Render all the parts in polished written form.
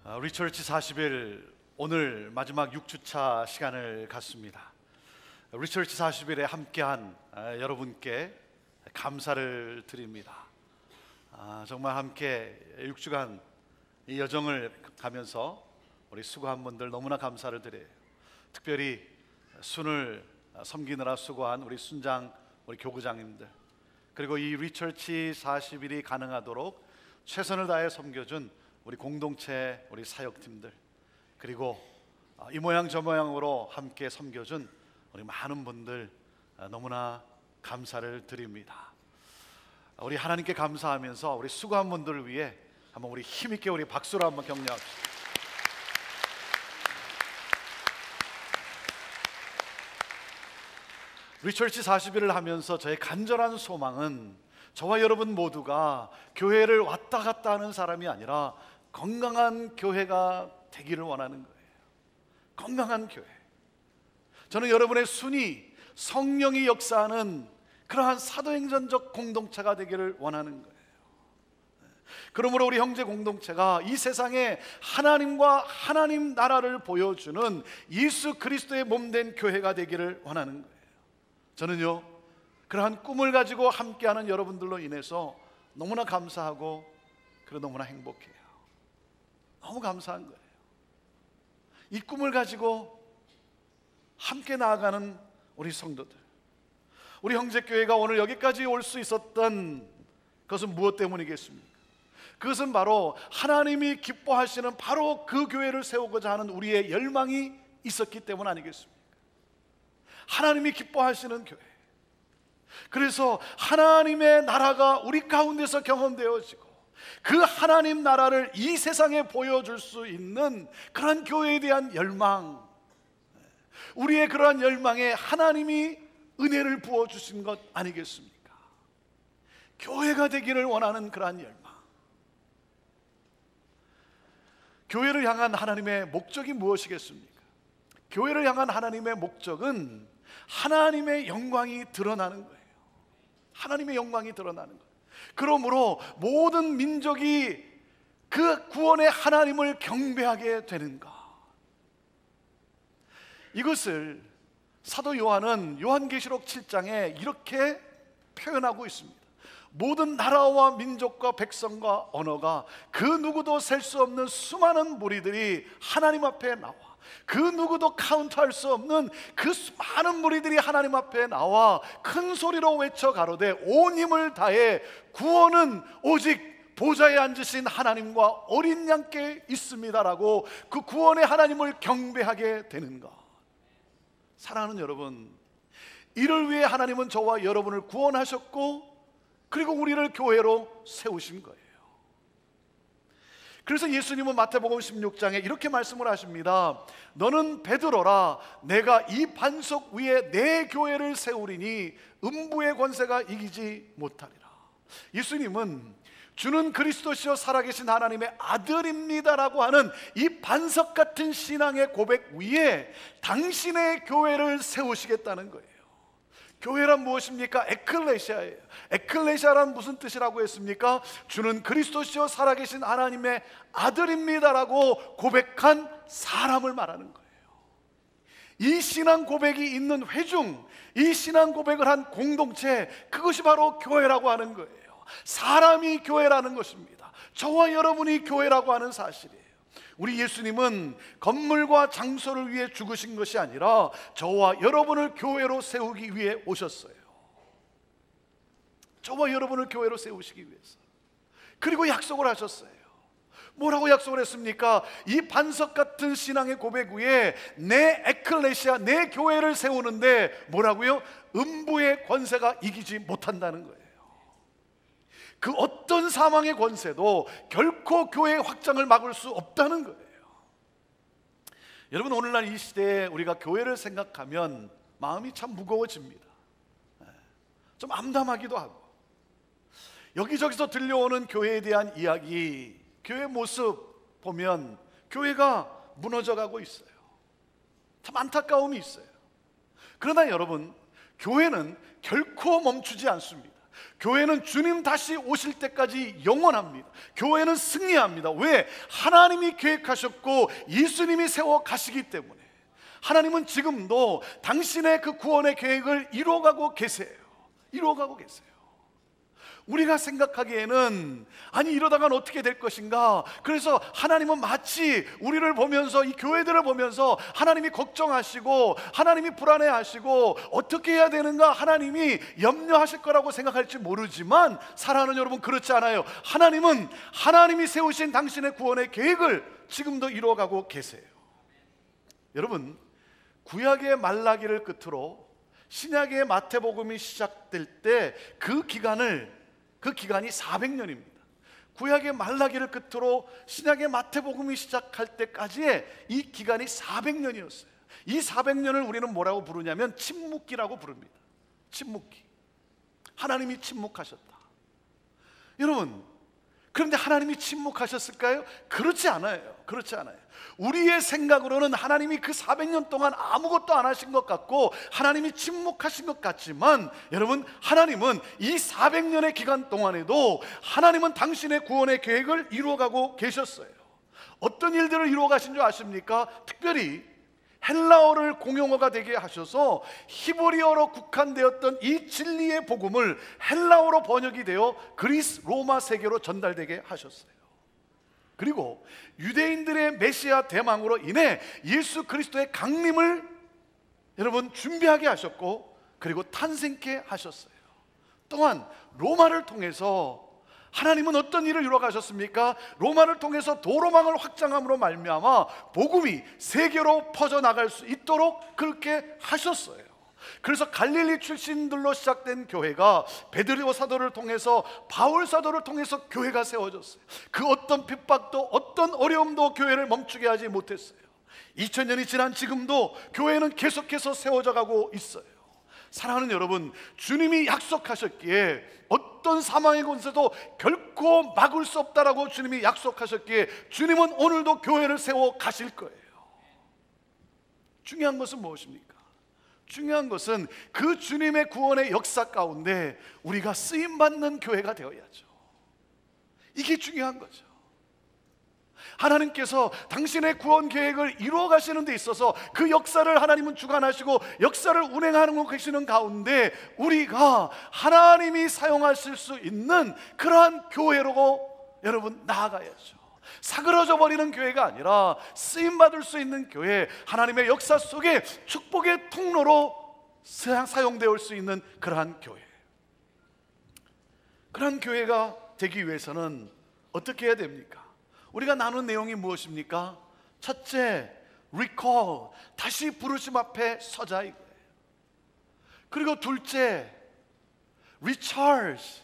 리처치 40일 오늘 마지막 6주차 시간을 갖습니다. 리처치 40일에 함께한 여러분께 감사를 드립니다. 정말 함께 6주간 이 여정을 가면서 우리 수고한 분들 너무나 감사를 드려요. 특별히 순을 섬기느라 수고한 우리 순장, 우리 교구장님들, 그리고 이 리처치 40일이 가능하도록 최선을 다해 섬겨준 우리 공동체, 우리 사역팀들, 그리고 이 모양 저 모양으로 함께 섬겨준 우리 많은 분들 너무나 감사를 드립니다. 우리 하나님께 감사하면서 우리 수고한 분들을 위해 한번 우리 힘있게 우리 박수로 한번 격려합시다. 리처치 40일을 하면서 저의 간절한 소망은 저와 여러분 모두가 교회를 왔다 갔다 하는 사람이 아니라 건강한 교회가 되기를 원하는 거예요. 건강한 교회. 저는 여러분의 순이 성령이 역사하는 그러한 사도행전적 공동체가 되기를 원하는 거예요. 그러므로 우리 형제 공동체가 이 세상에 하나님과 하나님 나라를 보여주는 예수 그리스도의 몸된 교회가 되기를 원하는 거예요. 저는요, 그러한 꿈을 가지고 함께하는 여러분들로 인해서 너무나 감사하고 그리고 너무나 행복해요. 너무 감사한 거예요. 이 꿈을 가지고 함께 나아가는 우리 성도들, 우리 형제교회가 오늘 여기까지 올 수 있었던 그것은 무엇 때문이겠습니까? 그것은 바로 하나님이 기뻐하시는 바로 그 교회를 세우고자 하는 우리의 열망이 있었기 때문 아니겠습니까? 하나님이 기뻐하시는 교회, 그래서 하나님의 나라가 우리 가운데서 경험되어지고 그 하나님 나라를 이 세상에 보여줄 수 있는 그런 교회에 대한 열망, 우리의 그러한 열망에 하나님이 은혜를 부어주신 것 아니겠습니까? 교회가 되기를 원하는 그러한 열망. 교회를 향한 하나님의 목적이 무엇이겠습니까? 교회를 향한 하나님의 목적은 하나님의 영광이 드러나는 거예요. 하나님의 영광이 드러나는 거예요. 그러므로 모든 민족이 그 구원의 하나님을 경배하게 되는 것, 이것을 사도 요한은 요한계시록 7장에 이렇게 표현하고 있습니다. 모든 나라와 민족과 백성과 언어가 그 누구도 셀 수 없는 수많은 무리들이 하나님 앞에 나와, 그 누구도 카운트할 수 없는 그 많은 무리들이 하나님 앞에 나와 큰 소리로 외쳐 가로되 온 힘을 다해 구원은 오직 보좌에 앉으신 하나님과 어린 양께 있습니다라고 그 구원의 하나님을 경배하게 되는 것. 사랑하는 여러분, 이를 위해 하나님은 저와 여러분을 구원하셨고 그리고 우리를 교회로 세우신 거예요. 그래서 예수님은 마태복음 16장에 이렇게 말씀을 하십니다. 너는 베드로라, 내가 이 반석 위에 내 교회를 세우리니 음부의 권세가 이기지 못하리라. 예수님은 주는 그리스도시요 살아계신 하나님의 아들입니다라고 하는 이 반석 같은 신앙의 고백 위에 당신의 교회를 세우시겠다는 거예요. 교회란 무엇입니까? 에클레시아예요. 에클레시아란 무슨 뜻이라고 했습니까? 주는 그리스도시요 살아계신 하나님의 아들입니다라고 고백한 사람을 말하는 거예요. 이 신앙 고백이 있는 회중, 이 신앙 고백을 한 공동체, 그것이 바로 교회라고 하는 거예요. 사람이 교회라는 것입니다. 저와 여러분이 교회라고 하는 사실이에요. 우리 예수님은 건물과 장소를 위해 죽으신 것이 아니라 저와 여러분을 교회로 세우기 위해 오셨어요. 저와 여러분을 교회로 세우시기 위해서. 그리고 약속을 하셨어요. 뭐라고 약속을 했습니까? 이 반석 같은 신앙의 고백 위에 내 에클레시아, 내 교회를 세우는데 뭐라고요? 음부의 권세가 이기지 못한다는 거예요. 그 어떤 사망의 권세도 결코 교회의 확장을 막을 수 없다는 거예요. 여러분, 오늘날 이 시대에 우리가 교회를 생각하면 마음이 참 무거워집니다. 좀 암담하기도 하고, 여기저기서 들려오는 교회에 대한 이야기, 교회 모습 보면 교회가 무너져가고 있어요. 참 안타까움이 있어요. 그러나 여러분, 교회는 결코 멈추지 않습니다. 교회는 주님 다시 오실 때까지 영원합니다. 교회는 승리합니다. 왜? 하나님이 계획하셨고 예수님이 세워 가시기 때문에. 하나님은 지금도 당신의 그 구원의 계획을 이루어가고 계세요. 이루어가고 계세요. 우리가 생각하기에는 아니 이러다간 어떻게 될 것인가. 그래서 하나님은 마치 우리를 보면서, 이 교회들을 보면서 하나님이 걱정하시고 하나님이 불안해하시고 어떻게 해야 되는가 하나님이 염려하실 거라고 생각할지 모르지만, 사랑하는 여러분, 그렇지 않아요. 하나님은 하나님이 세우신 당신의 구원의 계획을 지금도 이루어가고 계세요. 여러분, 구약의 말라기를 끝으로 신약의 마태복음이 시작될 때 그 기간이 400년입니다. 구약의 말라기를 끝으로 신약의 마태복음이 시작할 때까지의 이 기간이 400년이었어요. 이 400년을 우리는 뭐라고 부르냐면 침묵기라고 부릅니다. 침묵기. 하나님이 침묵하셨다. 여러분, 그런데 하나님이 침묵하셨을까요? 그렇지 않아요. 그렇지 않아요. 우리의 생각으로는 하나님이 그 400년 동안 아무것도 안 하신 것 같고 하나님이 침묵하신 것 같지만, 여러분, 하나님은 이 400년의 기간 동안에도 하나님은 당신의 구원의 계획을 이루어가고 계셨어요. 어떤 일들을 이루어가신 줄 아십니까? 특별히 헬라어를 공용어가 되게 하셔서 히브리어로 국한되었던 이 진리의 복음을 헬라어로 번역이 되어 그리스 로마 세계로 전달되게 하셨어요. 그리고 유대인들의 메시아 대망으로 인해 예수 그리스도의 강림을 여러분 준비하게 하셨고, 그리고 탄생케 하셨어요. 또한 로마를 통해서 하나님은 어떤 일을 이루어가셨습니까? 로마를 통해서 도로망을 확장함으로 말미암아 복음이 세계로 퍼져나갈 수 있도록 그렇게 하셨어요. 그래서 갈릴리 출신들로 시작된 교회가 베드로 사도를 통해서, 바울 사도를 통해서 교회가 세워졌어요. 그 어떤 핍박도 어떤 어려움도 교회를 멈추게 하지 못했어요. 2000년이 지난 지금도 교회는 계속해서 세워져 가고 있어요. 사랑하는 여러분, 주님이 약속하셨기에 어떤 사망의 권세도 결코 막을 수 없다라고 주님이 약속하셨기에 주님은 오늘도 교회를 세워 가실 거예요. 중요한 것은 무엇입니까? 중요한 것은 그 주님의 구원의 역사 가운데 우리가 쓰임받는 교회가 되어야죠. 이게 중요한 거죠. 하나님께서 당신의 구원 계획을 이루어 가시는 데 있어서 그 역사를 하나님은 주관하시고 역사를 운행하는 계시는 가운데 우리가 하나님이 사용하실 수 있는 그러한 교회로 여러분 나아가야죠. 사그러져 버리는 교회가 아니라 쓰임받을 수 있는 교회, 하나님의 역사 속에 축복의 통로로 사용되어 수 있는 그러한 교회. 그러한 교회가 되기 위해서는 어떻게 해야 됩니까? 우리가 나눈 내용이 무엇입니까? 첫째, recall, 다시 부르심 앞에 서자 이거예요. 그리고 둘째, recharge,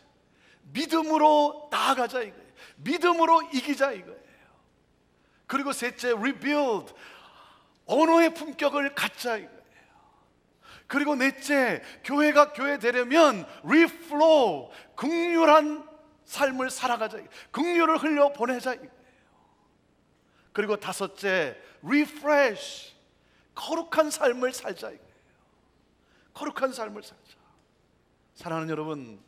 믿음으로 나아가자 이거예요. 믿음으로 이기자 이거예요. 그리고 셋째, rebuild, 언어의 품격을 갖자 이거예요. 그리고 넷째, 교회가 교회 되려면 reflow, 긍휼한 삶을 살아가자, 긍휼을 흘려 보내자 이거예요. 그리고 다섯째, refresh, 거룩한 삶을 살자 이거예요. 거룩한 삶을 살자. 사랑하는 여러분,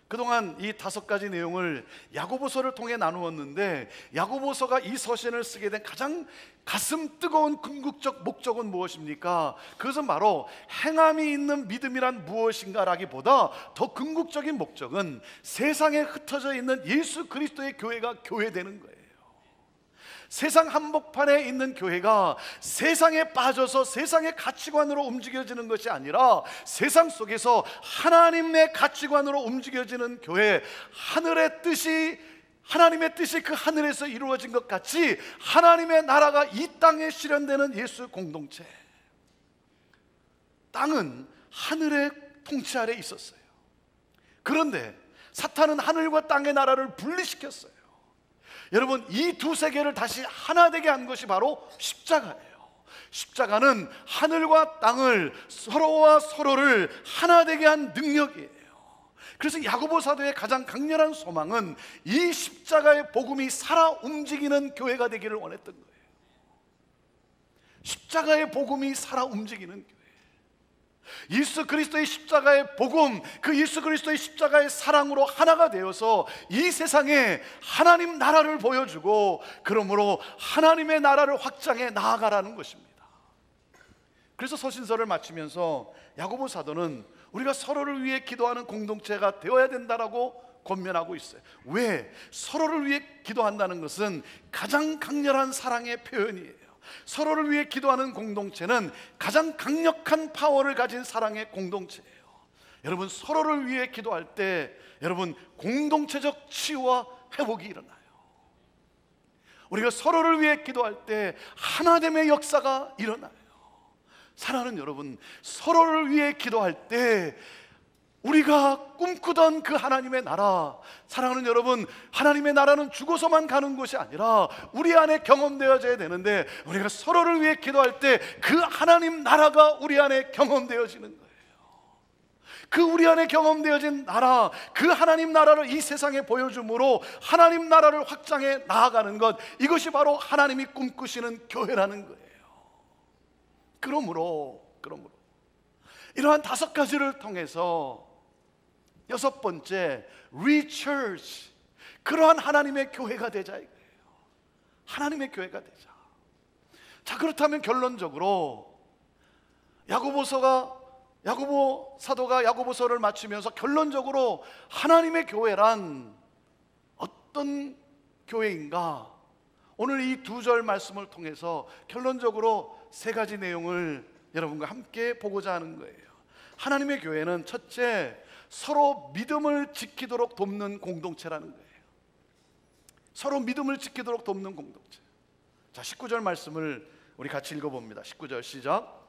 그동안 이 5가지 내용을 야고보서를 통해 나누었는데, 야고보서가 이 서신을 쓰게 된 가장 가슴 뜨거운 궁극적 목적은 무엇입니까? 그것은 바로 행함이 있는 믿음이란 무엇인가라기보다 더 궁극적인 목적은 세상에 흩어져 있는 예수 그리스도의 교회가 교회되는 거예요. 세상 한복판에 있는 교회가 세상에 빠져서 세상의 가치관으로 움직여지는 것이 아니라 세상 속에서 하나님의 가치관으로 움직여지는 교회, 하늘의 뜻이, 하나님의 뜻이 그 하늘에서 이루어진 것 같이 하나님의 나라가 이 땅에 실현되는 예수 공동체. 땅은 하늘의 통치 아래 있었어요. 그런데 사탄은 하늘과 땅의 나라를 분리시켰어요. 여러분, 이 두 세계를 다시 하나 되게 한 것이 바로 십자가예요. 십자가는 하늘과 땅을, 서로와 서로를 하나 되게 한 능력이에요. 그래서 야고보 사도의 가장 강렬한 소망은 이 십자가의 복음이 살아 움직이는 교회가 되기를 원했던 거예요. 십자가의 복음이 살아 움직이는 교회. 예수 그리스도의 십자가의 복음, 그 예수 그리스도의 십자가의 사랑으로 하나가 되어서 이 세상에 하나님 나라를 보여주고, 그러므로 하나님의 나라를 확장해 나아가라는 것입니다. 그래서 서신서를 마치면서 야고보 사도는 우리가 서로를 위해 기도하는 공동체가 되어야 된다라고 권면하고 있어요. 왜? 서로를 위해 기도한다는 것은 가장 강렬한 사랑의 표현이에요. 서로를 위해 기도하는 공동체는 가장 강력한 파워를 가진 사랑의 공동체예요. 여러분, 서로를 위해 기도할 때 여러분 공동체적 치유와 회복이 일어나요. 우리가 서로를 위해 기도할 때 하나됨의 역사가 일어나요. 사랑하는 여러분, 서로를 위해 기도할 때 우리가 꿈꾸던 그 하나님의 나라, 사랑하는 여러분, 하나님의 나라는 죽어서만 가는 것이 아니라 우리 안에 경험되어져야 되는데, 우리가 서로를 위해 기도할 때 그 하나님 나라가 우리 안에 경험되어지는 거예요. 그 우리 안에 경험되어진 나라, 그 하나님 나라를 이 세상에 보여줌으로 하나님 나라를 확장해 나아가는 것, 이것이 바로 하나님이 꿈꾸시는 교회라는 거예요. 그러므로 이러한 5가지를 통해서 6번째, 리처치, 그러한 하나님의 교회가 되자 이거예요. 하나님의 교회가 되자. 자, 그렇다면 결론적으로 야고보 사도가 야고보서를 마치면서 결론적으로 하나님의 교회란 어떤 교회인가? 오늘 이 2절 말씀을 통해서 결론적으로 3가지 내용을 여러분과 함께 보고자 하는 거예요. 하나님의 교회는 첫째, 서로 믿음을 지키도록 돕는 공동체라는 거예요. 서로 믿음을 지키도록 돕는 공동체. 자, 19절 말씀을 우리 같이 읽어봅니다. 19절 시작.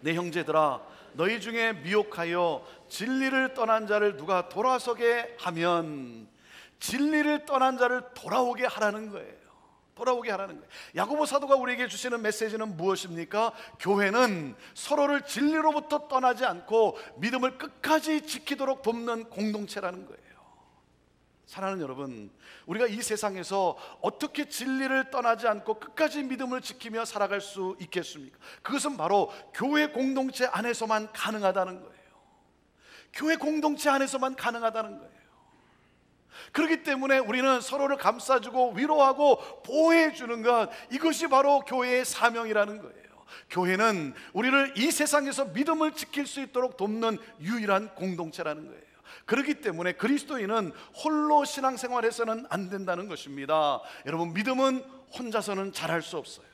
내 형제들아, 너희 중에 미혹하여 진리를 떠난 자를 누가 돌아서게 하면, 진리를 떠난 자를 돌아오게 하라는 거예요. 돌아오게 하라는 거예요. 야고보 사도가 우리에게 주시는 메시지는 무엇입니까? 교회는 서로를 진리로부터 떠나지 않고 믿음을 끝까지 지키도록 돕는 공동체라는 거예요. 사랑하는 여러분, 우리가 이 세상에서 어떻게 진리를 떠나지 않고 끝까지 믿음을 지키며 살아갈 수 있겠습니까? 그것은 바로 교회 공동체 안에서만 가능하다는 거예요. 교회 공동체 안에서만 가능하다는 거예요. 그렇기 때문에 우리는 서로를 감싸주고 위로하고 보호해주는 것, 이것이 바로 교회의 사명이라는 거예요. 교회는 우리를 이 세상에서 믿음을 지킬 수 있도록 돕는 유일한 공동체라는 거예요. 그렇기 때문에 그리스도인은 홀로 신앙생활해서는 안 된다는 것입니다. 여러분, 믿음은 혼자서는 잘할 수 없어요.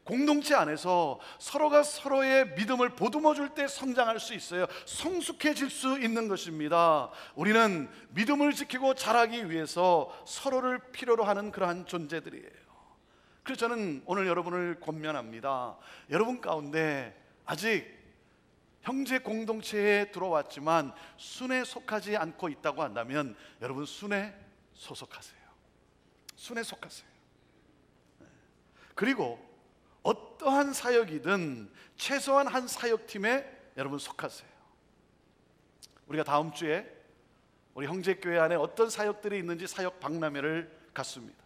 공동체 안에서 서로가 서로의 믿음을 보듬어 줄 때 성장할 수 있어요. 성숙해질 수 있는 것입니다. 우리는 믿음을 지키고 자라기 위해서 서로를 필요로 하는 그러한 존재들이에요. 그래서 저는 오늘 여러분을 권면합니다. 여러분 가운데 아직 형제 공동체에 들어왔지만 순에 속하지 않고 있다고 한다면 여러분, 순에 소속하세요. 순에 속하세요. 그리고 어떠한 사역이든 최소한 한 사역팀에 여러분 속하세요. 우리가 다음 주에 우리 형제교회 안에 어떤 사역들이 있는지 사역 박람회를 갖습니다.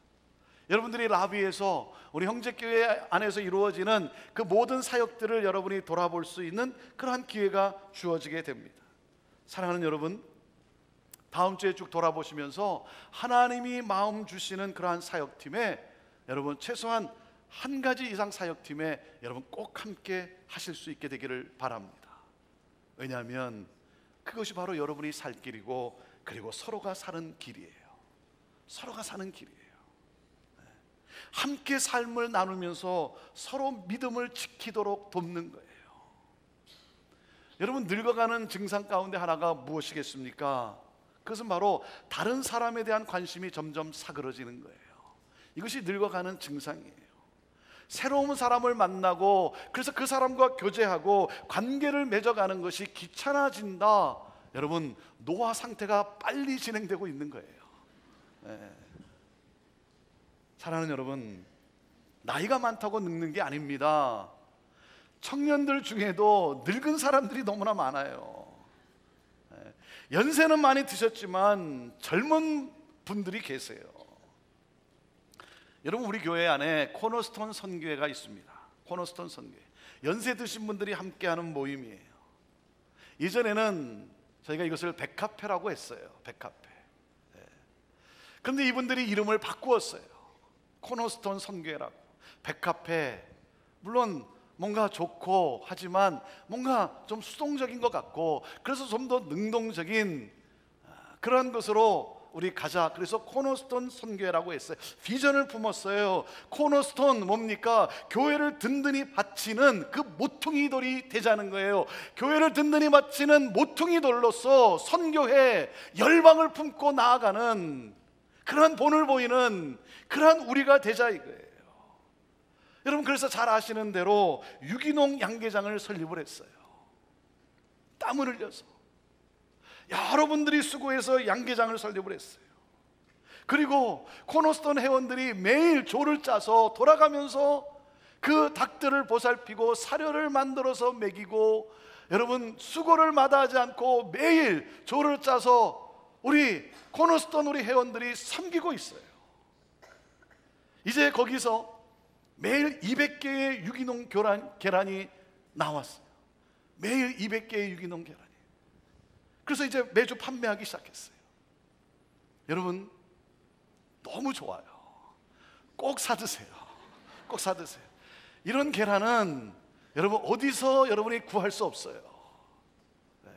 여러분들이 라비에서 우리 형제교회 안에서 이루어지는 그 모든 사역들을 여러분이 돌아볼 수 있는 그러한 기회가 주어지게 됩니다. 사랑하는 여러분, 다음 주에 쭉 돌아보시면서 하나님이 마음 주시는 그러한 사역팀에 여러분 최소한 한 가지 이상 사역팀에 여러분 꼭 함께 하실 수 있게 되기를 바랍니다. 왜냐하면 그것이 바로 여러분이 살 길이고, 그리고 서로가 사는 길이에요. 서로가 사는 길이에요. 함께 삶을 나누면서 서로 믿음을 지키도록 돕는 거예요. 여러분, 늙어가는 증상 가운데 하나가 무엇이겠습니까? 그것은 바로 다른 사람에 대한 관심이 점점 사그러지는 거예요. 이것이 늙어가는 증상이에요. 새로운 사람을 만나고 그래서 그 사람과 교제하고 관계를 맺어가는 것이 귀찮아진다. 여러분, 노화 상태가 빨리 진행되고 있는 거예요. 사랑하는 여러분, 나이가 많다고 늙는 게 아닙니다. 청년들 중에도 늙은 사람들이 너무나 많아요. 연세는 많이 드셨지만 젊은 분들이 계세요. 여러분, 우리 교회 안에 코너스톤 선교회가 있습니다. 코너스톤 선교회. 연세 드신 분들이 함께하는 모임이에요. 예전에는 저희가 이것을 백카페라고 했어요. 백카페. 그런데 이분들이 이름을 바꾸었어요. 코너스톤 선교회라고. 백카페, 물론 뭔가 좋고 하지만 뭔가 좀 수동적인 것 같고, 그래서 좀 더 능동적인 그런 것으로 우리 가자. 그래서 코너스톤 선교회라고 했어요. 비전을 품었어요. 코너스톤 뭡니까? 교회를 든든히 받치는 그 모퉁이 돌이 되자는 거예요. 교회를 든든히 받치는 모퉁이 돌로서 선교회 열방을 품고 나아가는 그러한 본을 보이는 그러한 우리가 되자 이거예요. 여러분, 그래서 잘 아시는 대로 유기농 양계장을 설립을 했어요. 땀을 흘려서 여러분들이 수고해서 양계장을 설립을 했어요. 그리고 코너스톤 회원들이 매일 조를 짜서 돌아가면서 그 닭들을 보살피고 사료를 만들어서 먹이고, 여러분 수고를 마다하지 않고 매일 조를 짜서 우리 코너스톤 우리 회원들이 섬기고 있어요. 이제 거기서 매일 200개의 유기농 계란이 나왔어요. 매일 200개의 유기농 계란이. 그래서 이제 매주 판매하기 시작했어요. 여러분, 너무 좋아요. 꼭 사드세요. 꼭 사드세요. 이런 계란은 여러분 어디서 여러분이 구할 수 없어요. 네.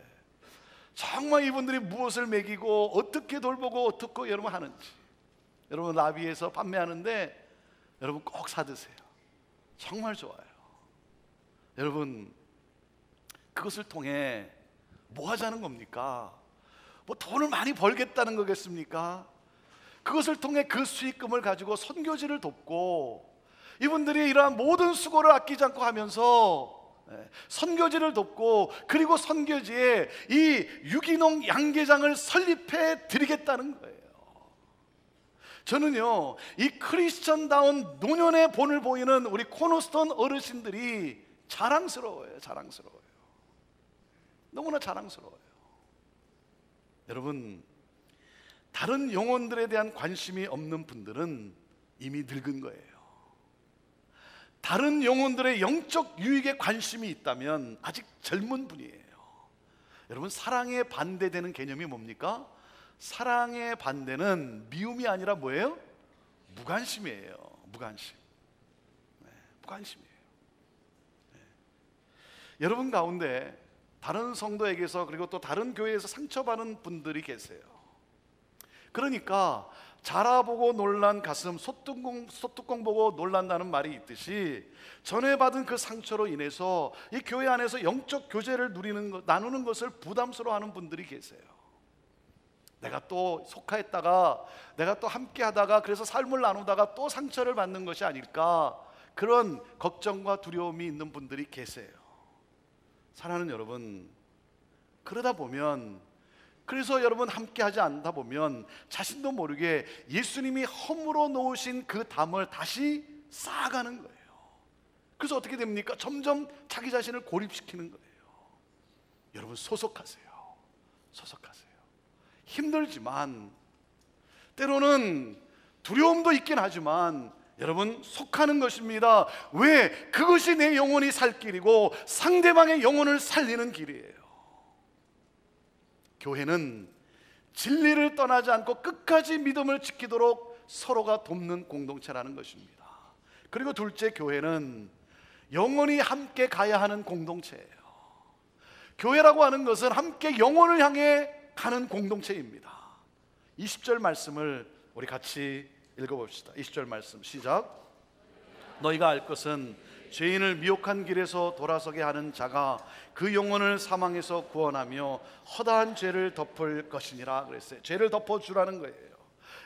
정말 이분들이 무엇을 먹이고 어떻게 돌보고 어떻게 여러분 하는지, 여러분 나비에서 판매하는데 여러분 꼭 사드세요. 정말 좋아요. 여러분, 그것을 통해 뭐 하자는 겁니까? 뭐 돈을 많이 벌겠다는 거겠습니까? 그것을 통해 그 수익금을 가지고 선교지를 돕고, 이분들이 이러한 모든 수고를 아끼지 않고 하면서 선교지를 돕고, 그리고 선교지에 이 유기농 양계장을 설립해 드리겠다는 거예요. 저는요, 이 크리스천다운 노년의 본을 보이는 우리 코너스톤 어르신들이 자랑스러워요. 자랑스러워요. 너무나 자랑스러워요. 여러분, 다른 영혼들에 대한 관심이 없는 분들은 이미 늙은 거예요. 다른 영혼들의 영적 유익에 관심이 있다면 아직 젊은 분이에요. 여러분, 사랑에 반대되는 개념이 뭡니까? 사랑의 반대는 미움이 아니라 뭐예요? 무관심이에요. 무관심. 네, 무관심이에요. 네. 여러분 가운데 다른 성도에게서, 그리고 또 다른 교회에서 상처받은 분들이 계세요. 그러니까 자라보고 놀란 가슴 소뚜껑 보고 놀란다는 말이 있듯이, 전에 받은 그 상처로 인해서 이 교회 안에서 영적 교제를 나누는 것을 부담스러워하는 분들이 계세요. 내가 또 속하였다가, 내가 또 함께 하다가, 그래서 삶을 나누다가 또 상처를 받는 것이 아닐까, 그런 걱정과 두려움이 있는 분들이 계세요. 사랑하는 여러분, 그러다 보면, 그래서 여러분 함께 하지 않다 보면 자신도 모르게 예수님이 허물어 놓으신 그 담을 다시 쌓아가는 거예요. 그래서 어떻게 됩니까? 점점 자기 자신을 고립시키는 거예요. 여러분, 소속하세요. 소속하세요. 힘들지만, 때로는 두려움도 있긴 하지만 여러분, 속하는 것입니다. 왜? 그것이 내 영혼이 살 길이고 상대방의 영혼을 살리는 길이에요. 교회는 진리를 떠나지 않고 끝까지 믿음을 지키도록 서로가 돕는 공동체라는 것입니다. 그리고 둘째, 교회는 영원히 함께 가야 하는 공동체예요. 교회라고 하는 것은 함께 영혼을 향해 가는 공동체입니다. 20절 말씀을 우리 같이 읽어봅시다. 20절 말씀 시작. 너희가 알 것은 죄인을 미혹한 길에서 돌아서게 하는 자가 그 영혼을 사망에서 구원하며 허다한 죄를 덮을 것이니라 그랬어요. 죄를 덮어주라는 거예요.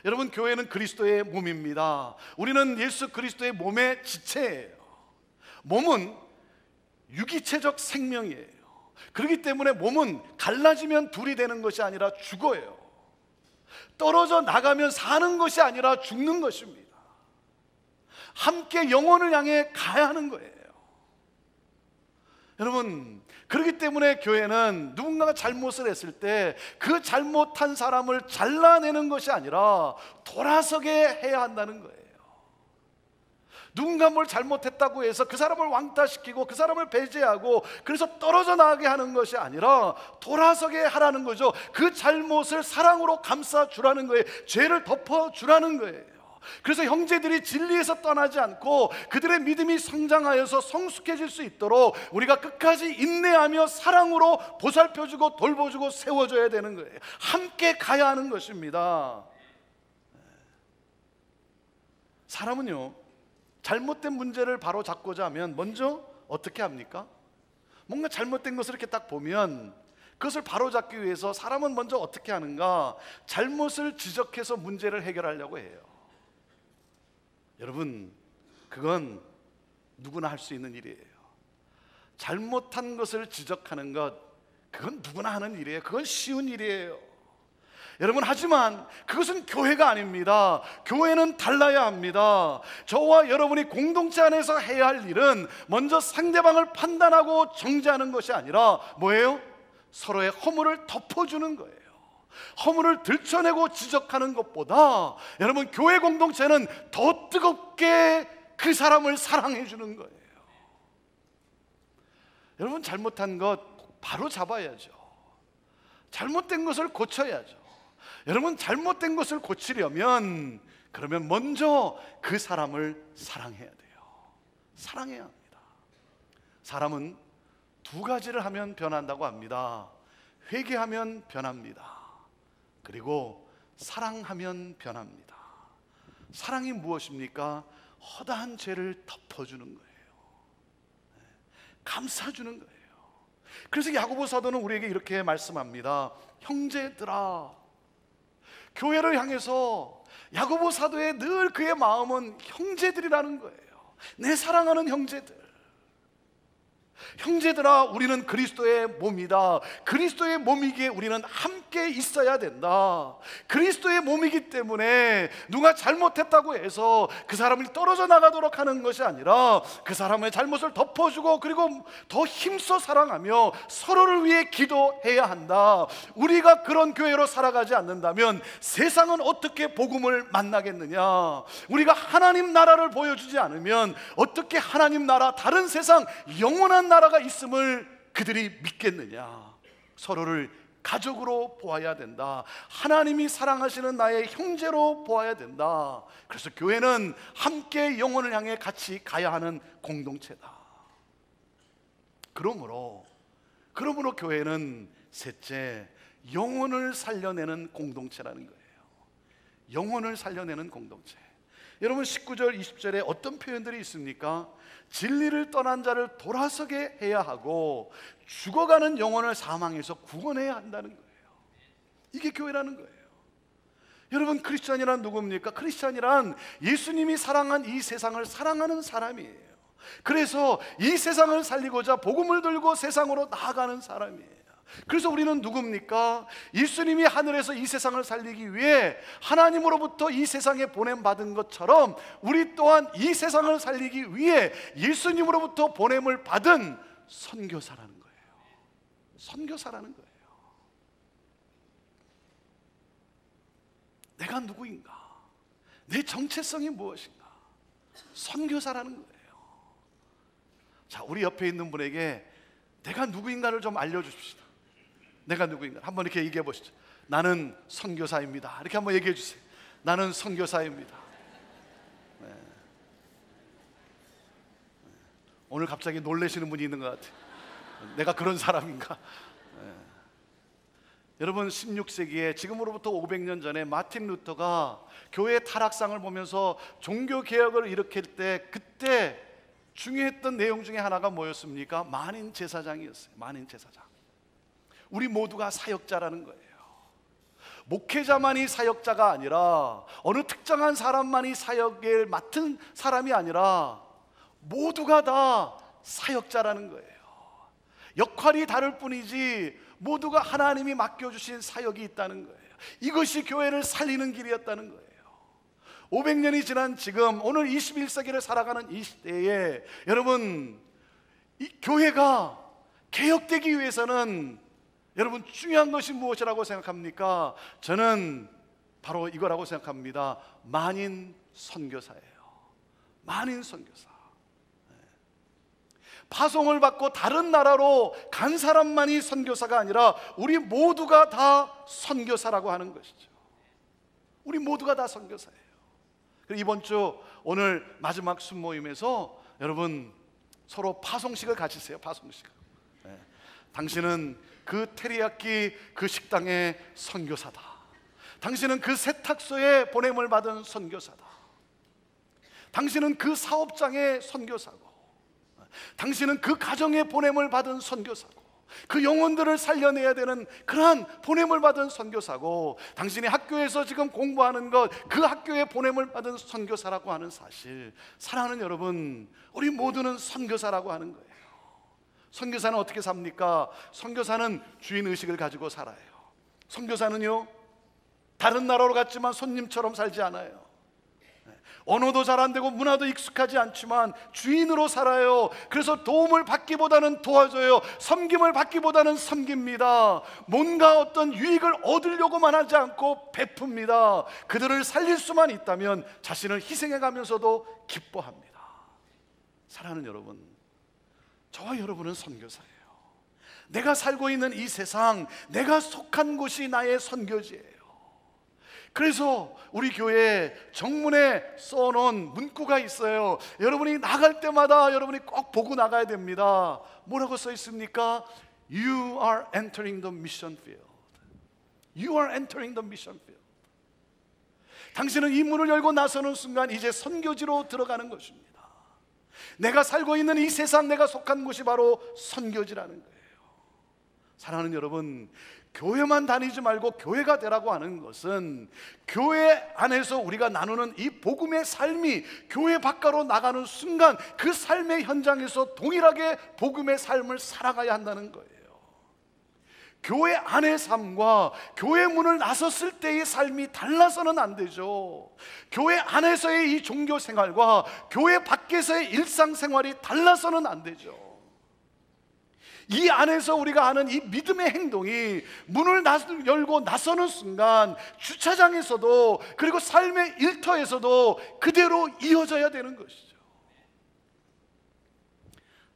여러분, 교회는 그리스도의 몸입니다. 우리는 예수 그리스도의 몸의 지체예요. 몸은 유기체적 생명이에요. 그렇기 때문에 몸은 갈라지면 둘이 되는 것이 아니라 죽어요. 떨어져 나가면 사는 것이 아니라 죽는 것입니다. 함께 영혼을 향해 가야 하는 거예요. 여러분, 그렇기 때문에 교회는 누군가가 잘못을 했을 때 그 잘못한 사람을 잘라내는 것이 아니라 돌아서게 해야 한다는 거예요. 누군가 뭘 잘못했다고 해서 그 사람을 왕따시키고 그 사람을 배제하고 그래서 떨어져 나가게 하는 것이 아니라 돌아서게 하라는 거죠. 그 잘못을 사랑으로 감싸주라는 거예요. 죄를 덮어주라는 거예요. 그래서 형제들이 진리에서 떠나지 않고 그들의 믿음이 성장하여서 성숙해질 수 있도록 우리가 끝까지 인내하며 사랑으로 보살펴주고 돌보주고 세워줘야 되는 거예요. 함께 가야 하는 것입니다. 사람은요, 잘못된 문제를 바로 잡고자 하면 먼저 어떻게 합니까? 뭔가 잘못된 것을 이렇게 딱 보면 그것을 바로 잡기 위해서 사람은 먼저 어떻게 하는가? 잘못을 지적해서 문제를 해결하려고 해요. 여러분, 그건 누구나 할 수 있는 일이에요. 잘못한 것을 지적하는 것, 그건 누구나 하는 일이에요. 그건 쉬운 일이에요. 여러분, 하지만 그것은 교회가 아닙니다. 교회는 달라야 합니다. 저와 여러분이 공동체 안에서 해야 할 일은 먼저 상대방을 판단하고 정죄하는 것이 아니라 뭐예요? 서로의 허물을 덮어주는 거예요. 허물을 들춰내고 지적하는 것보다 여러분, 교회 공동체는 더 뜨겁게 그 사람을 사랑해 주는 거예요. 여러분, 잘못한 것 바로 잡아야죠. 잘못된 것을 고쳐야죠. 여러분, 잘못된 것을 고치려면 그러면 먼저 그 사람을 사랑해야 돼요. 사랑해야 합니다. 사람은 두 가지를 하면 변한다고 합니다. 회개하면 변합니다. 그리고 사랑하면 변합니다. 사랑이 무엇입니까? 허다한 죄를 덮어주는 거예요. 감싸주는 거예요. 그래서 야고보 사도는 우리에게 이렇게 말씀합니다. 형제들아. 교회를 향해서 야고보 사도의 늘 그의 마음은 형제들이라는 거예요. 내 사랑하는 형제들. 형제들아, 우리는 그리스도의 몸이다. 그리스도의 몸이기에 우리는 함께 있어야 된다. 그리스도의 몸이기 때문에 누가 잘못했다고 해서 그 사람이 떨어져 나가도록 하는 것이 아니라 그 사람의 잘못을 덮어주고 그리고 더 힘써 사랑하며 서로를 위해 기도해야 한다. 우리가 그런 교회로 살아가지 않는다면 세상은 어떻게 복음을 만나겠느냐? 우리가 하나님 나라를 보여주지 않으면 어떻게 하나님 나라, 다른 세상 영원한 나라가 있음을 그들이 믿겠느냐? 서로를 가족으로 보아야 된다. 하나님이 사랑하시는 나의 형제로 보아야 된다. 그래서 교회는 함께 영혼을 향해 같이 가야 하는 공동체다. 그러므로 교회는 셋째, 영혼을 살려내는 공동체라는 거예요. 영혼을 살려내는 공동체. 여러분, 19절 20절에 어떤 표현들이 있습니까? 진리를 떠난 자를 돌아서게 해야 하고 죽어가는 영혼을 사망에서 구원해야 한다는 거예요. 이게 교회라는 거예요. 여러분, 크리스찬이란 누굽니까? 크리스찬이란 예수님이 사랑한 이 세상을 사랑하는 사람이에요. 그래서 이 세상을 살리고자 복음을 들고 세상으로 나아가는 사람이에요. 그래서 우리는 누굽니까? 예수님이 하늘에서 이 세상을 살리기 위해 하나님으로부터 이 세상에 보냄받은 것처럼 우리 또한 이 세상을 살리기 위해 예수님으로부터 보냄을 받은 선교사라는 거예요. 선교사라는 거예요. 내가 누구인가? 내 정체성이 무엇인가? 선교사라는 거예요. 자, 우리 옆에 있는 분에게 내가 누구인가를 좀 알려주십시다. 내가 누구인가 한번 이렇게 얘기해 보시죠. 나는 선교사입니다. 이렇게 한번 얘기해 주세요. 나는 선교사입니다. 네. 오늘 갑자기 놀라시는 분이 있는 것 같아요. 내가 그런 사람인가? 네. 여러분, 16세기에 지금으로부터 500년 전에 마틴 루터가 교회의 타락상을 보면서 종교개혁을 일으킬 때 그때 중요했던 내용 중에 하나가 뭐였습니까? 만인 제사장이었어요. 만인 제사장. 우리 모두가 사역자라는 거예요. 목회자만이 사역자가 아니라 어느 특정한 사람만이 사역을 맡은 사람이 아니라 모두가 다 사역자라는 거예요. 역할이 다를 뿐이지 모두가 하나님이 맡겨주신 사역이 있다는 거예요. 이것이 교회를 살리는 길이었다는 거예요. 500년이 지난 지금 오늘 21세기를 살아가는 이 시대에 여러분, 이 교회가 개혁되기 위해서는 여러분 중요한 것이 무엇이라고 생각합니까? 저는 바로 이거라고 생각합니다. 만인 선교사예요. 만인 선교사. 파송을 받고 다른 나라로 간 사람만이 선교사가 아니라 우리 모두가 다 선교사라고 하는 것이죠. 우리 모두가 다 선교사예요. 그리고 이번 주 오늘 마지막 순모임에서 여러분 서로 파송식을 가지세요. 파송식을. 당신은 그 테리야끼 그 식당의 선교사다. 당신은 그 세탁소에 보냄을 받은 선교사다. 당신은 그 사업장의 선교사고, 당신은 그 가정에 보냄을 받은 선교사고, 그 영혼들을 살려내야 되는 그러한 보냄을 받은 선교사고, 당신이 학교에서 지금 공부하는 것, 그 학교에 보냄을 받은 선교사라고 하는 사실, 사랑하는 여러분, 우리 모두는 선교사라고 하는 거예요. 선교사는 어떻게 삽니까? 선교사는 주인의식을 가지고 살아요. 선교사는요, 다른 나라로 갔지만 손님처럼 살지 않아요. 언어도 잘 안 되고 문화도 익숙하지 않지만 주인으로 살아요. 그래서 도움을 받기보다는 도와줘요. 섬김을 받기보다는 섬깁니다. 뭔가 어떤 유익을 얻으려고만 하지 않고 베풉니다. 그들을 살릴 수만 있다면 자신을 희생해가면서도 기뻐합니다. 사랑하는 여러분, 저와 여러분은 선교사예요. 내가 살고 있는 이 세상, 내가 속한 곳이 나의 선교지예요. 그래서 우리 교회에 정문에 써놓은 문구가 있어요. 여러분이 나갈 때마다 여러분이 꼭 보고 나가야 됩니다. 뭐라고 써 있습니까? You are entering the mission field. You are entering the mission field. 당신은 이 문을 열고 나서는 순간 이제 선교지로 들어가는 것입니다. 내가 살고 있는 이 세상, 내가 속한 곳이 바로 선교지라는 거예요. 사랑하는 여러분, 교회만 다니지 말고 교회가 되라고 하는 것은 교회 안에서 우리가 나누는 이 복음의 삶이 교회 밖으로 나가는 순간 그 삶의 현장에서 동일하게 복음의 삶을 살아가야 한다는 거예요. 교회 안의 삶과 교회 문을 나섰을 때의 삶이 달라서는 안 되죠. 교회 안에서의 이 종교 생활과 교회 밖에서의 일상생활이 달라서는 안 되죠. 이 안에서 우리가 하는 이 믿음의 행동이 문을 열고 나서는 순간 주차장에서도, 그리고 삶의 일터에서도 그대로 이어져야 되는 것이죠.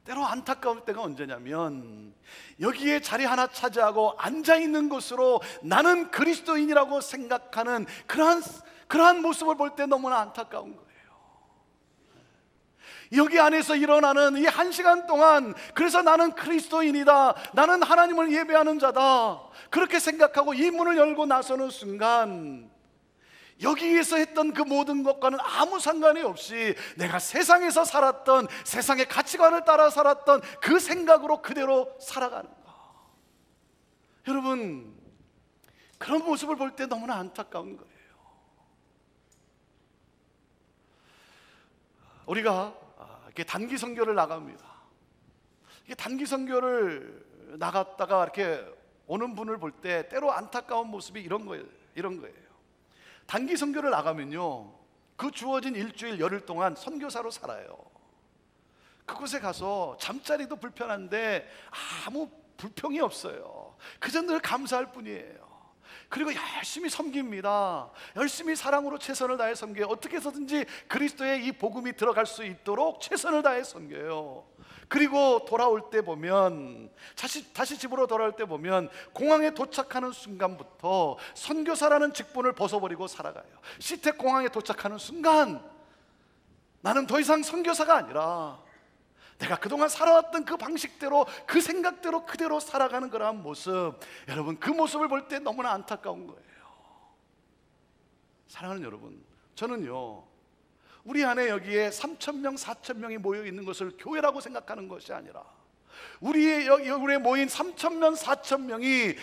때로 안타까울 때가 언제냐면 여기에 자리 하나 차지하고 앉아있는 곳으로 나는 그리스도인이라고 생각하는 그러한 모습을 볼 때 너무나 안타까운 거예요. 여기 안에서 일어나는 이 1시간 동안, 그래서 나는 그리스도인이다, 나는 하나님을 예배하는 자다, 그렇게 생각하고 이 문을 열고 나서는 순간 여기에서 했던 그 모든 것과는 아무 상관이 없이 내가 세상에서 살았던, 세상의 가치관을 따라 살았던 그 생각으로 그대로 살아가는 거. 여러분, 그런 모습을 볼 때 너무나 안타까운 거예요. 우리가 이렇게 단기 선교를 나갑니다. 이게 단기 선교를 나갔다가 이렇게 오는 분을 볼 때 때로 안타까운 모습이 이런 거예요. 단기 선교를 나가면요, 그 주어진 일주일 열흘 동안 선교사로 살아요. 그곳에 가서 잠자리도 불편한데 아무 불평이 없어요. 그저 늘 감사할 뿐이에요. 그리고 열심히 섬깁니다. 열심히 사랑으로 최선을 다해 섬겨요. 어떻게 해서든지 그리스도의 이 복음이 들어갈 수 있도록 최선을 다해 섬겨요. 그리고 돌아올 때 보면, 다시 집으로 돌아올 때 보면 공항에 도착하는 순간부터 선교사라는 직분을 벗어버리고 살아가요. 시택 공항에 도착하는 순간 나는 더 이상 선교사가 아니라 내가 그동안 살아왔던 그 방식대로, 그 생각대로 그대로 살아가는 그러한 모습, 여러분, 그 모습을 볼 때 너무나 안타까운 거예요. 사랑하는 여러분, 저는요, 우리 안에 여기에 3,000명, 4,000명이 모여 있는 것을 교회라고 생각하는 것이 아니라 우리의 모인 3,000명, 4,000명이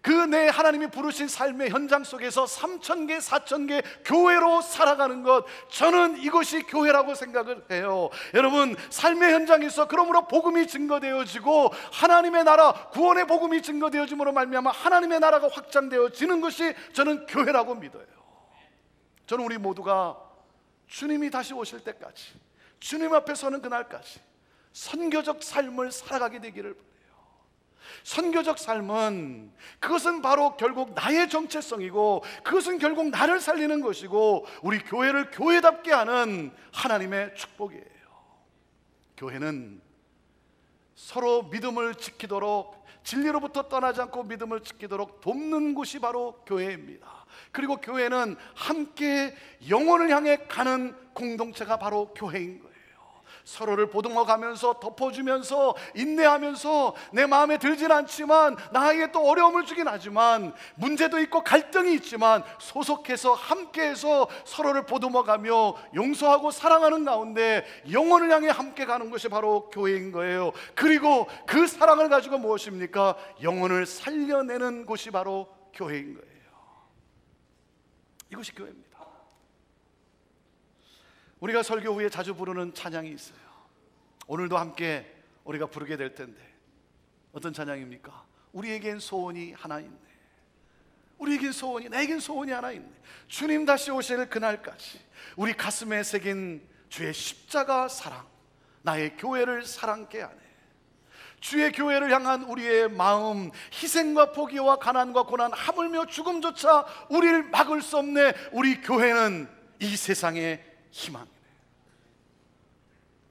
그 내 하나님이 부르신 삶의 현장 속에서 3,000개, 4,000개 교회로 살아가는 것, 저는 이것이 교회라고 생각을 해요. 여러분, 삶의 현장에서 그러므로 복음이 증거되어지고 하나님의 나라, 구원의 복음이 증거되어짐으로 말미암아 하나님의 나라가 확장되어지는 것이 저는 교회라고 믿어요. 저는 우리 모두가 주님이 다시 오실 때까지, 주님 앞에 서는 그날까지 선교적 삶을 살아가게 되기를 바라요. 선교적 삶은 그것은 바로 결국 나의 정체성이고, 그것은 결국 나를 살리는 것이고, 우리 교회를 교회답게 하는 하나님의 축복이에요. 교회는 서로 믿음을 지키도록, 진리로부터 떠나지 않고 믿음을 지키도록 돕는 곳이 바로 교회입니다. 그리고 교회는 함께 영혼을 향해 가는 공동체가 바로 교회인 거예요. 서로를 보듬어가면서, 덮어주면서, 인내하면서, 내 마음에 들진 않지만 나에게 또 어려움을 주긴 하지만, 문제도 있고 갈등이 있지만 소속해서 함께해서 서로를 보듬어가며 용서하고 사랑하는 가운데 영혼을 향해 함께 가는 것이 바로 교회인 거예요. 그리고 그 사랑을 가지고 무엇입니까? 영혼을 살려내는 곳이 바로 교회인 거예요. 이것이 교회입니다. 우리가 설교 후에 자주 부르는 찬양이 있어요. 오늘도 함께 우리가 부르게 될 텐데, 어떤 찬양입니까? 우리에겐 소원이 하나 있네. 우리에겐 소원이, 나에겐 소원이 하나 있네. 주님 다시 오실 그날까지 우리 가슴에 새긴 주의 십자가 사랑, 나의 교회를 사랑케 하네. 주의 교회를 향한 우리의 마음, 희생과 포기와 가난과 고난, 하물며 죽음조차 우리를 막을 수 없네. 우리 교회는 이 세상의 희망이네.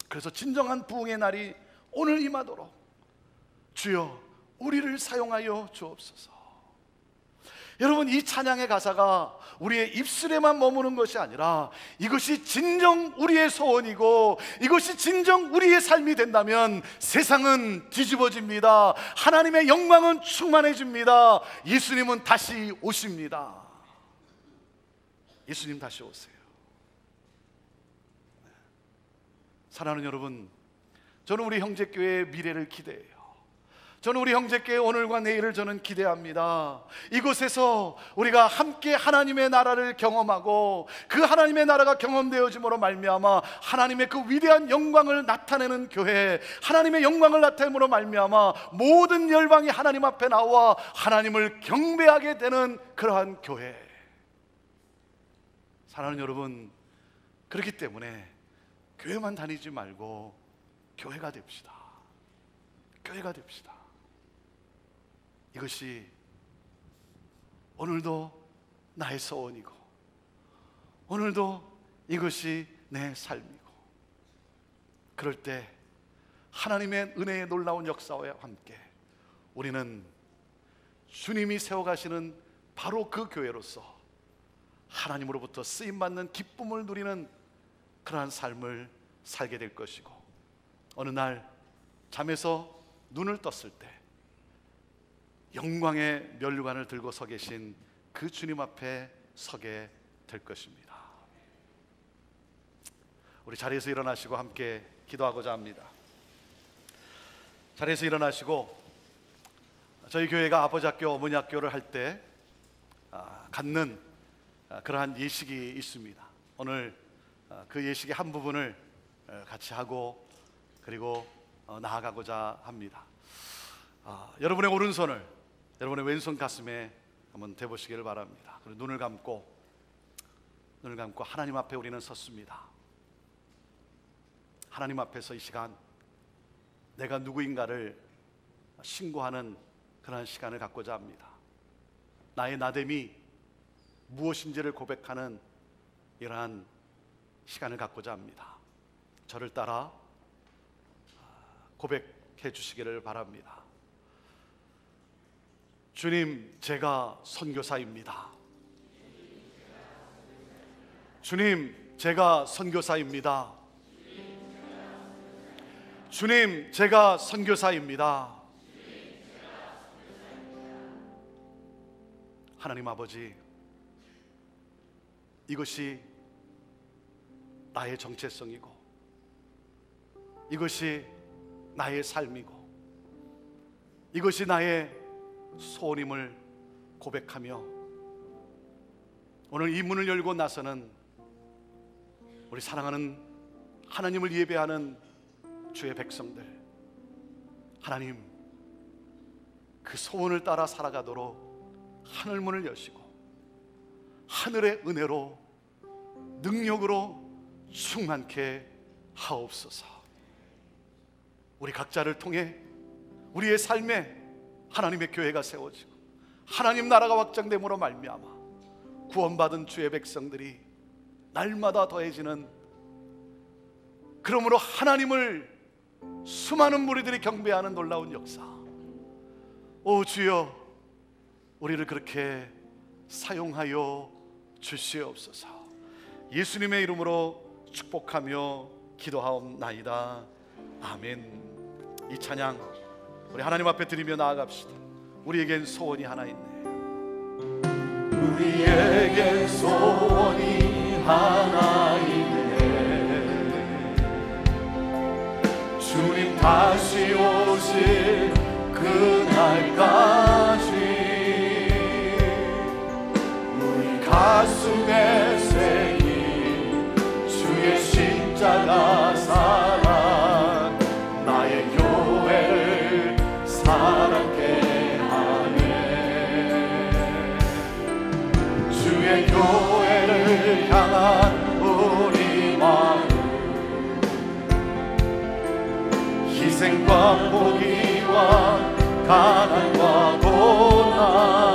그래서 진정한 부흥의 날이 오늘 임하도록 주여 우리를 사용하여 주옵소서. 여러분, 이 찬양의 가사가 우리의 입술에만 머무는 것이 아니라 이것이 진정 우리의 소원이고, 이것이 진정 우리의 삶이 된다면 세상은 뒤집어집니다. 하나님의 영광은 충만해집니다. 예수님은 다시 오십니다. 예수님 다시 오세요. 사랑하는 여러분, 저는 우리 형제교회의 미래를 기대해요. 저는 우리 형제교회 오늘과 내일을 저는 기대합니다. 이곳에서 우리가 함께 하나님의 나라를 경험하고, 그 하나님의 나라가 경험되어짐으로 말미암아 하나님의 그 위대한 영광을 나타내는 교회, 하나님의 영광을 나타내므로 말미암아 모든 열방이 하나님 앞에 나와 하나님을 경배하게 되는 그러한 교회. 사랑하는 여러분, 그렇기 때문에 교회만 다니지 말고 교회가 됩시다. 교회가 됩시다. 이것이 오늘도 나의 소원이고, 오늘도 이것이 내 삶이고, 그럴 때 하나님의 은혜의 놀라운 역사와 함께 우리는 주님이 세워가시는 바로 그 교회로서 하나님으로부터 쓰임받는 기쁨을 누리는 그러한 삶을 살게 될 것이고, 어느 날 잠에서 눈을 떴을 때 영광의 면류관을 들고 서 계신 그 주님 앞에 서게 될 것입니다. 우리 자리에서 일어나시고 함께 기도하고자 합니다. 자리에서 일어나시고, 저희 교회가 아버지 학교, 어머니 학교를 할 때 갖는 그러한 예식이 있습니다. 오늘 그 예식의 한 부분을 같이 하고, 그리고 나아가고자 합니다. 여러분의 오른손을 여러분의 왼손 가슴에 한번 대보시기를 바랍니다. 그리고 눈을 감고 하나님 앞에 우리는 섰습니다. 하나님 앞에서 이 시간 내가 누구인가를 신고하는 그런 시간을 갖고자 합니다. 나의 나됨이 무엇인지를 고백하는 이러한 시간을 갖고자 합니다. 저를 따라 고백해 주시기를 바랍니다. 주님, 제가 선교사입니다. 주님, 제가 선교사입니다. 주님, 제가 선교사입니다. 하나님 아버지, 이것이 나의 정체성이고, 이것이 나의 삶이고, 이것이 나의 소원임을 고백하며 오늘 이 문을 열고 나서는 우리 사랑하는 하나님을 예배하는 주의 백성들, 하나님, 그 소원을 따라 살아가도록 하늘문을 여시고 하늘의 은혜로 능력으로 충만케 하옵소서. 우리 각자를 통해 우리의 삶에 하나님의 교회가 세워지고 하나님 나라가 확장됨으로 말미암아 구원받은 주의 백성들이 날마다 더해지는, 그러므로 하나님을 수많은 무리들이 경배하는 놀라운 역사. 오 주여, 우리를 그렇게 사용하여 주시옵소서. 예수님의 이름으로 축복하며 기도하옵나이다. 아멘. 이 찬양 우리 하나님 앞에 드리며 나아갑시다. 우리에겐 소원이 하나 있네. 우리에겐 소원이 하나 있네. 주님 다시 오실 그날까지 우리 가슴에 새긴 주의 십자가 사랑, 나의 교회를 사랑케 하네. 주의 교회를 향한 우리 마음, 희생과 포기와 가난과 고난